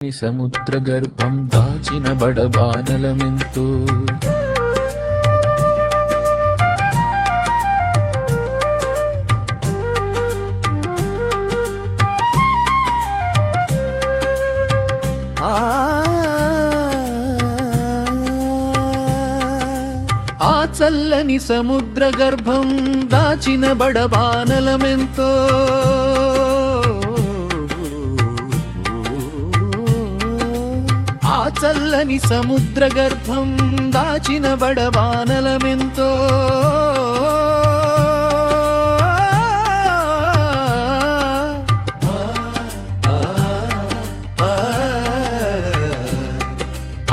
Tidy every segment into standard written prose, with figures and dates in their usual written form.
సముద్ర గర్భం దాచిన బడబానలమెంతో ఆ చల్లని సముద్ర గర్భం దాచిన బడబానలమెంతో ఆ చల్లని సముద్ర గర్భం దాచిన బడబానలమెంతో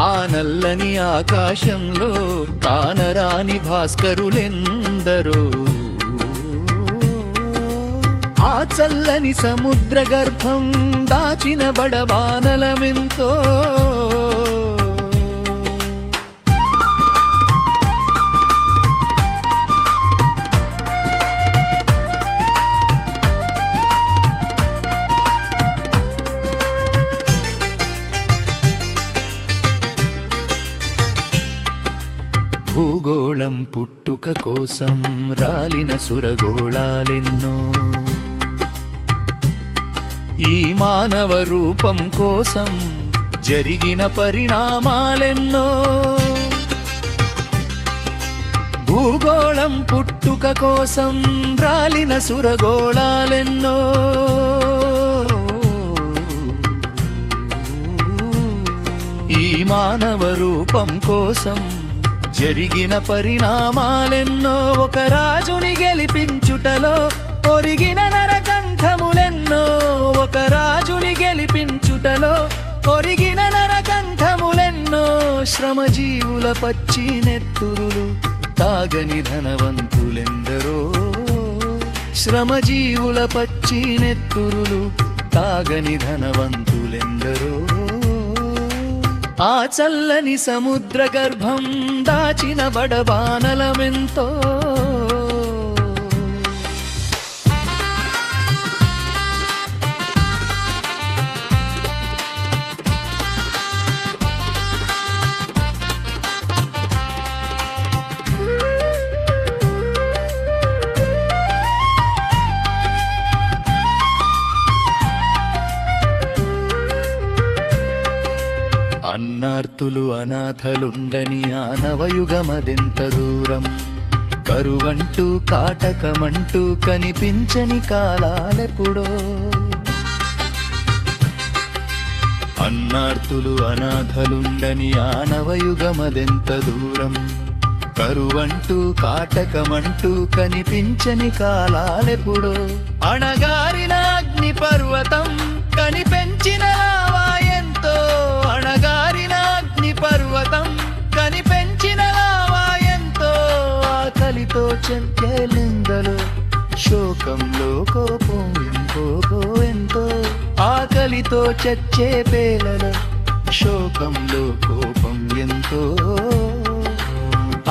ఆ నల్లని ఆకాశంలో కానరాని భాస్కరులెందరో ఆ చల్లని సముద్ర గర్భం దాచిన బడబానలమెంతో భూగోళం పుట్టుక కోసం రాలిన సురగోళాలెన్నో ఈ మానవ రూపం కోసం జరిగిన పరిణామాలెన్నో భూగోళం పుట్టుక కోసం రాలిన సురగోళాలెన్నో ఈ మానవ రూపం కోసం జరిగిన పరిణామాలెన్నో ఒక రాజుని గెలిపించుటలో ఒరిగిన నరకంఠములెన్నో ఒక రాజుని గెలిపించుటలో ఒరిగిన నరకంఠములెన్నో శ్రమజీవుల పచ్చి నెత్తురులు తాగని ధనవంతులెందరో శ్రమజీవుల పచ్చి నెత్తురులు తాగని ధనవంతులెందరో ఆ చల్లని సముద్ర గర్భం దాచిన బడబానలమెంతో అన్నార్తులు అనాథలుండని ఆ నవయుగమదెంత దూరం కరువంటూ కాటకమంటూ కనిపించని కాలాలెప్పుడో అన్నార్తులు అనాథలుండని ఆ నవయుగమదెంత దూరం కరువంటూ కాటకమంటూ కనిపించని కాలాలెప్పుడో అణగారిన అగ్ని పర్వతం కనిపెంచిన లావా ఎంతో అణగారిన అగ్ని పర్వతం కనిపెంచిన లావా ఎంతో ఆకలితో చెంకెలిందలో శోకంలో కోపం ఎంతో ఆకలితో చచ్చే పేలలో శోకంలో కోపం ఎంతో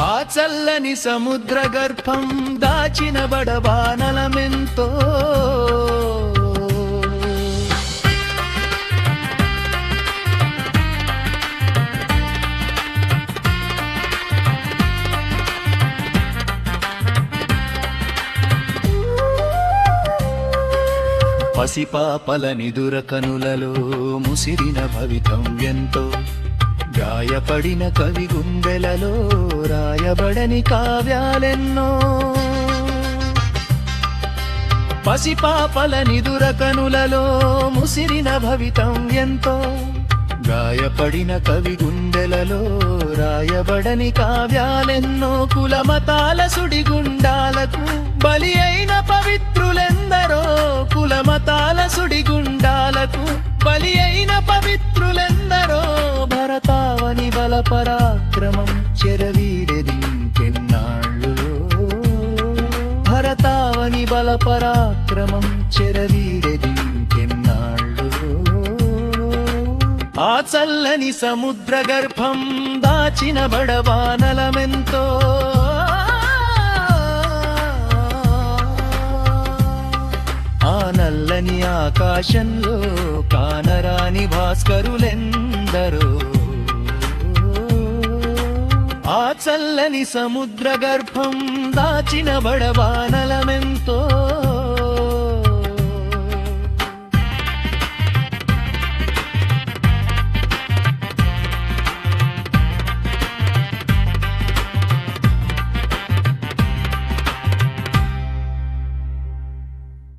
ఆ చల్లని సముద్ర గర్భం దాచిన బడబానలమెంతో పసిపాపల నిదుర కనులలో ముసిరిన భవితం ఎంతో గాయపడిన కవి గుండెలలో రాయబడని కావ్యాలెన్నో పసిపాపల నిదుర కనులలో ముసిరిన భవితం ఎంతో గాయపడిన కవి గుండెలలో రాయబడని కావ్యాలెన్నో కులమతాల సుడిగుండాలకు బలి అయిన పవిత్రులెందరో కులమతాల సుడిగుండాలకు బలి అయిన పవిత్రులెందరో భరతావని బల పరాక్రమం చెరవీడెదింకెన్నాళ్ళు భరతావని బల పరాక్రమం చెరవీడెదింకెన్నాళ్ళు ఆ చల్లని సముద్ర గర్భం దాచిన బడబానలమెంతో ఆ నల్లని ఆకాశంలో కానరాని భాస్కరులెందరో ఆ చల్లని సముద్ర గర్భం దాచిన బడబానలమెంతో